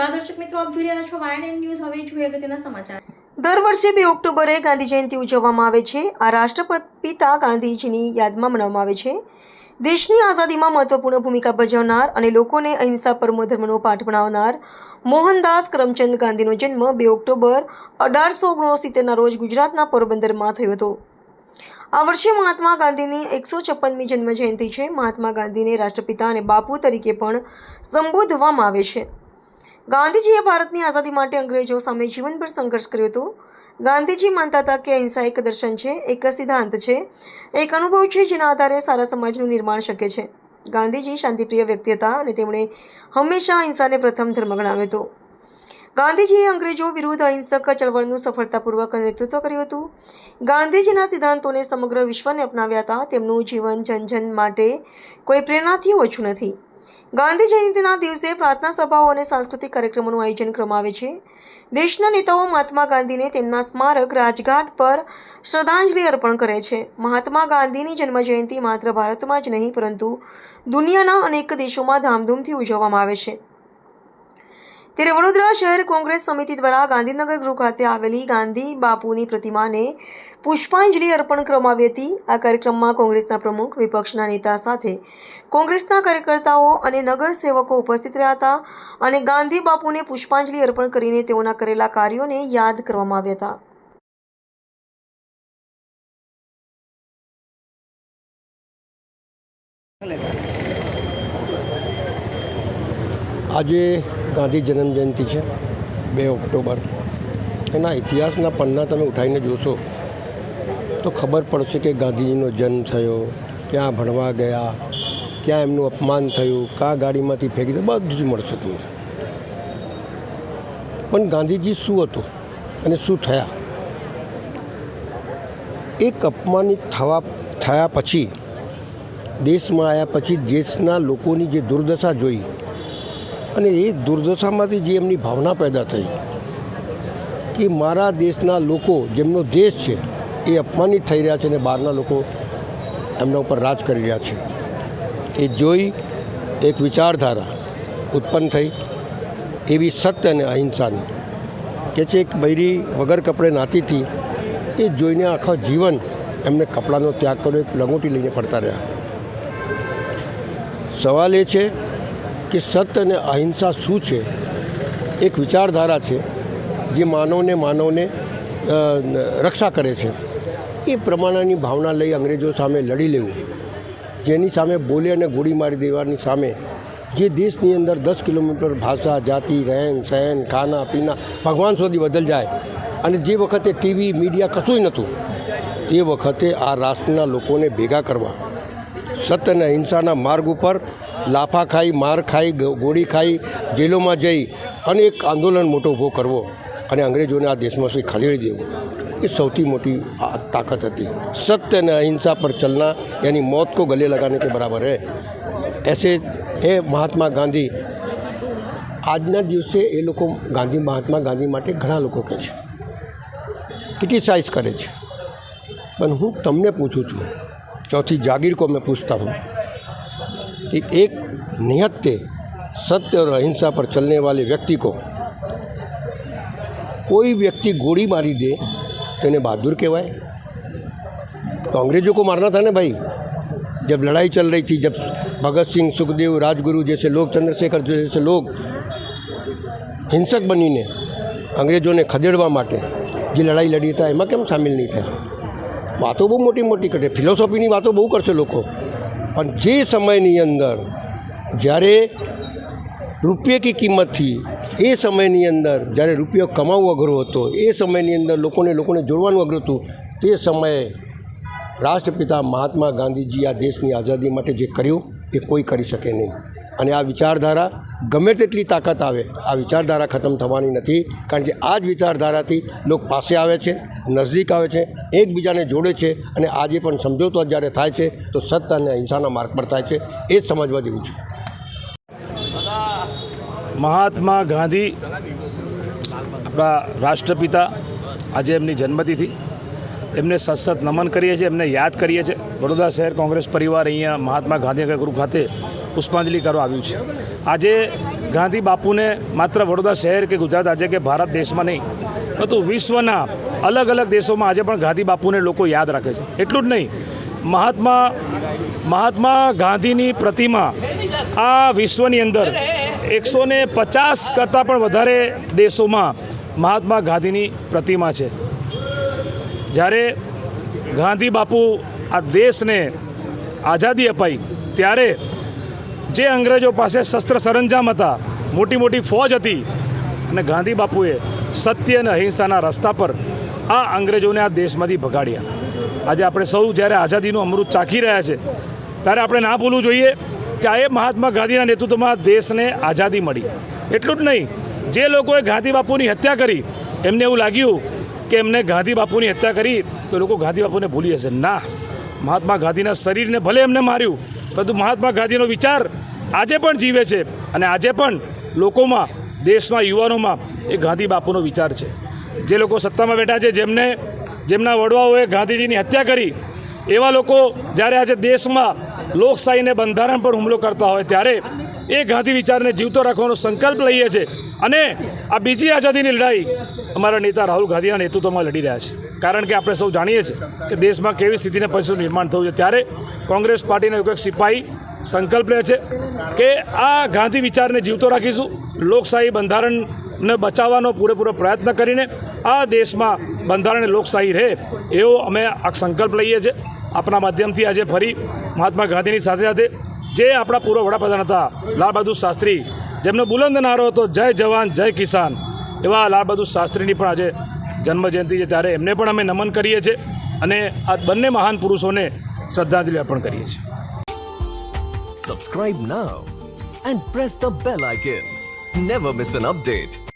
નમસ્કાર દર્શક મિત્રો, આપ જોઈ રહ્યા છો YNN ન્યૂઝ। હવે જોઈએ અગત્યના સમાચાર। દર વર્ષે 2 ઓક્ટોબરે ગાંધી જયંતિ ઉજવવામાં આવે છે। આ રાષ્ટ્રપિતા ગાંધીજીની યાદમાં મનાવવામાં આવે છે। દેશની આઝાદીમાં મહત્વપૂર્ણ ભૂમિકા ભજવનાર અને લોકોને અહિંસા પરમો ધર્મનો પાઠ ભણાવનાર મોહનદાસ કરમચંદ ગાંધીનો જન્મ 2 ઓક્ટોબર 1869ના રોજ ગુજરાતના પોરબંદરમાં થયો હતો। આ વર્ષે મહાત્મા ગાંધીની 156મી જન્મ જયંતિ છે। મહાત્મા ગાંધીને રાષ્ટ્રપિતા અને બાપુ તરીકે પણ સંબોધવામાં આવે છે। ગાંધીજીએ ભારતની આઝાદી માટે અંગ્રેજો સામે જીવનભર સંઘર્ષ કર્યો હતો। ગાંધીજી માનતા હતા કે અહિંસા એક દર્શન છે, એક સિદ્ધાંત છે, એક અનુભવ છે જેના આધારે સારા સમાજનું નિર્માણ શક્ય છે। ગાંધીજી શાંતિપ્રિય વ્યક્તિ હતા અને તેમણે હંમેશા અહિંસાને પ્રથમ ધર્મ ગણાવ્યો હતો। ગાંધીજીએ અંગ્રેજો વિરુદ્ધ અહિંસક ચળવળનું સફળતાપૂર્વક નેતૃત્વ કર્યું હતું। ગાંધીજીના સિદ્ધાંતોને સમગ્ર વિશ્વને અપનાવ્યા હતા। તેમનું જીવન જન માટે કોઈ પ્રેરણાથી ઓછું નથી। ગાંધી જયંતિના દિવસે પ્રાર્થના સભાઓ અને સાંસ્કૃતિક કાર્યક્રમોનું આયોજન કરવામાં આવે છે। દેશના નેતાઓ મહાત્મા ગાંધીને તેમના સ્મારક રાજઘાટ પર શ્રદ્ધાંજલિ અર્પણ કરે છે। મહાત્મા ગાંધીની જન્મજયંતિ માત્ર ભારતમાં જ નહીં પરંતુ દુનિયાના અનેક દેશોમાં ધામધૂમથી ઉજવવામાં આવે છે। ત્યારે વડોદરા શહેર કોંગ્રેસ સમિતિ દ્વારા ગાંધીનગર ગૃહ ખાતે આવેલી ગાંધી બાપુની પ્રતિમાને પુષ્પાંજલિ અર્પણ કરવામાં આવી હતી। આ કાર્યક્રમમાં કોંગ્રેસના પ્રમુખ, વિપક્ષના નેતા સાથે કોંગ્રેસના કાર્યકર્તાઓ અને નગરસેવકો ઉપસ્થિત રહ્યા હતા અને ગાંધી બાપુને પુષ્પાંજલિ અર્પણ કરીને તેઓના કરેલા કાર્યોને યાદ કરવામાં આવ્યા હતા। આજે ગાંધી જન્મજયંતિ છે 2 ઓક્ટોબર। એના ઇતિહાસના પન્ના તમે ઉઠાવીને જોશો તો ખબર પડશે કે ગાંધીજીનો જન્મ થયો, ક્યાં ભણવા ગયા, ક્યાં એમનું અપમાન થયું, ક્યાં ગાડીમાંથી ફેંકી દે, બધું જ મળશે તમને। પણ ગાંધીજી શું હતું અને શું થયા? એક અપમાનિત થયા પછી, દેશમાં આવ્યા પછી દેશના લોકોની જે દુર્દશા જોઈ અને એ દુર્દશામાંથી જે એમની ભાવના પેદા થઈ કે મારા દેશના લોકો, જેમનો દેશ છે, એ અપમાનિત થઈ રહ્યા છે અને બહારના લોકો એમના ઉપર રાજ કરી રહ્યા છે, એ જોઈ એક વિચારધારા ઉત્પન્ન થઈ એવી સત્ય અને અહિંસાની। કે છે એક બૈરી વગર કપડે નાતી હતી, એ જોઈને આખા જીવન એમને કપડાનો ત્યાગ કર્યો, એક લંગોટી લઈને ફરતા રહ્યા। સવાલ એ છે કે સત્ય અને અહિંસા શું છે? એક વિચારધારા છે જે માનવને રક્ષા કરે છે। એ પ્રમાણેની ભાવના લઈ અંગ્રેજો સામે લડી લેવું, જેની સામે બોલે અને ગોળી મારી દેવાની સામે જે દેશની અંદર 10 કિલોમીટર ભાષા, જાતિ, રહેન સહેન, ખાના પીના ભગવાન સુધી બદલ જાય અને જે વખતે ટીવી મીડિયા કશું નહોતું, તે વખતે આ રાષ્ટ્રના લોકોને ભેગા કરવા, સત્ય અને અહિંસાના માર્ગ ઉપર લાફા ખાઈ, માર ખાઈ, ગોળી ખાઈ, જેલોમાં જઈ અને એક આંદોલન મોટો ઊભો કરવો અને અંગ્રેજોને આ દેશમાંથી ખદેડી દેવું, એ સૌથી મોટી તાકાત હતી। સત્ય અને અહિંસા પર ચલના યાनी मौत को गले लगाने के बराबर है। ऐसे એ મહાત્મા ગાંધી આજના દિવસે એ લોકો મહાત્મા ગાંધી માટે ઘણા લોકો કહે છે, ક્રિટિસાઇઝ કરે છે, પણ હું તમને પૂછું છું, ચોથી જાગીર को मैं पूछता हूँ कि एक निहत्ते सत्य और अहिंसा पर चलने वाले व्यक्ति को कोई व्यक्ति गोली मारी दे तो इन्हें बहादुर कहवाए? तो अंग्रेज़ों को मारना था ना भाई। जब लड़ाई चल रही थी, जब भगत सिंह, सुखदेव, राजगुरु जैसे लोग, चंद्रशेखर जैसे लोग हिंसक बनीने अंग्रेजों खदेड़वा माटे जे लड़ाई लड़ी था, एमां केम शामिल नहीं था? बातों बहु मोटी मोटी करे, फिलोसॉफीनी बातों बहु करशे लोको, पण जे समयनी अंदर જ્યારે રૂપિયા की કિંમત थी, એ સમયની અંદર જ્યારે રૂપિયો કમાવવો અઘરો હતો, એ સમયની અંદર લોકોને જોડવાનું અઘરું હતું, તે સમયે રાષ્ટ્રપિતા મહાત્મા ગાંધીજી આ દેશની આઝાદી માટે જે કર્યું એ કોઈ કરી શકે નહીં। અને આ વિચારધારા ગમે તેટલી તાકાત આવે, આ વિચારધારા ખતમ થવાની નથી, કારણ કે આ જ વિચારધારાથી લોકો પાસે આવે છે, નજદીક આવે છે, એકબીજાને જોડે છે અને આજે પણ સમજોતો જ્યારે થાય છે તો સત્ય અને અહિંસાના માર્ગ પર થાય છે, એ જ સમજવા જેવું છે। મહાત્મા ગાંધી આપણા રાષ્ટ્રપિતા, આજે એમની જન્મતિથિ, એમને સતત નમન કરીએ છીએ, એમને યાદ કરીએ છીએ। વડોદરા શહેર કોંગ્રેસ પરિવાર અહીંયા મહાત્મા ગાંધીનગર ગૃહ ખાતે પુષ્પાંજલિ કરવા આવ્યું છે। આજે ગાંધી બાપુને માત્ર વડોદરા શહેર કે ગુજરાત રાજ્ય કે ભારત દેશમાં નહીં પરંતુ વિશ્વના અલગ અલગ દેશોમાં આજે પણ ગાંધી બાપુને લોકો યાદ રાખે છે. એટલું જ નહીં, મહાત્મા ગાંધીની પ્રતિમા આ વિશ્વની અંદર 150 કરતાં પણ વધારે દેશોમાં મહાત્મા ગાંધીની પ્રતિમા છે. જ્યારે ગાંધી બાપુ આ દેશને આઝાદી અપાઈ ત્યારે જે અંગ્રેજો પાસે શસ્ત્ર સરંજામ હતા, મોટી મોટી ફોજ હતી, અને ગાંધી બાપુએ સત્ય અને અહિંસાના રસ્તા પર આ અંગ્રેજોને આ દેશમાંથી ભગાડ્યા. આજે આપણે સૌ જ્યારે આઝાદીનું અમૃત ચાખી રહ્યા છે ત્યારે આપણે ના ભૂલવું જોઈએ કે આ એ મહાત્મા ગાંધીના નેતૃત્વમાં દેશને આઝાદી મળી. એટલું જ નહીં, જે લોકોએ ગાંધી બાપુની હત્યા કરી એમને એવું લાગ્યું કે એમને ગાંધી બાપુની હત્યા કરી તો લોકો ગાંધી બાપુને ભૂલી જશે. ના, મહાત્મા ગાંધીના શરીરને ભલે એમને માર્યું પરંતુ મહાત્મા ગાંધીનો વિચાર આજે પણ જીવે છે અને આજે પણ લોકોમાં, દેશમાં, યુવાનોમાં એ ગાંધી બાપુનો વિચાર છે. જે લોકો સત્તામાં બેઠા છે, જેમના વડવાઓએ ગાંધીજીની હત્યા કરી, એવા લોકો જ્યારે આજે દેશમાં લોકશાહીને બંધારણ પર હુમલો કરતા હોય ત્યારે એ ગાંધી વિચારને જીવતો રાખવાનો સંકલ્પ લઈએ છે. અને આ બીજી આઝાદીની લડાઈ અમારા નેતા રાહુલ ગાંધીના નેતૃત્વમાં લડી રહ્યા છે. કારણ કે આપણે સૌ જાણીએ છીએ કે દેશમાં કેવી સ્થિતિને પરિસ્થિતિનું નિર્માણ થયું છે. ત્યારે કોંગ્રેસ પાર્ટીના એક સિપાહી સંકલ્પ લે છે કે આ ગાંધી વિચારને જીવતો રાખીશું, લોકશાહી બંધારણને બચાવવાનો પૂરેપૂરો પ્રયત્ન કરીને આ દેશમાં બંધારણ લોકશાહી રહે એવો અમે આ સંકલ્પ લઈએ છીએ. આપણા માધ્યમથી આજે ફરી મહાત્મા ગાંધીની સાથે સાથે જે આપણા પૂર્વ વડાપ્રધાન હતા લાલ બહાદુર શાસ્ત્રી, જેમનો બુલંદ નારો હતો જય જવાન જય કિસાન, એવા લાલ બહાદુર શાસ્ત્રીની પણ આજે જન્મજયંતિ છે. ત્યારે એમને પણ અમે નમન કરીએ છીએ અને આ બંને મહાન પુરુષોને શ્રદ્ધાંજલિ અર્પણ કરીએ છીએ. Subscribe now and press the bell icon. Never miss an update.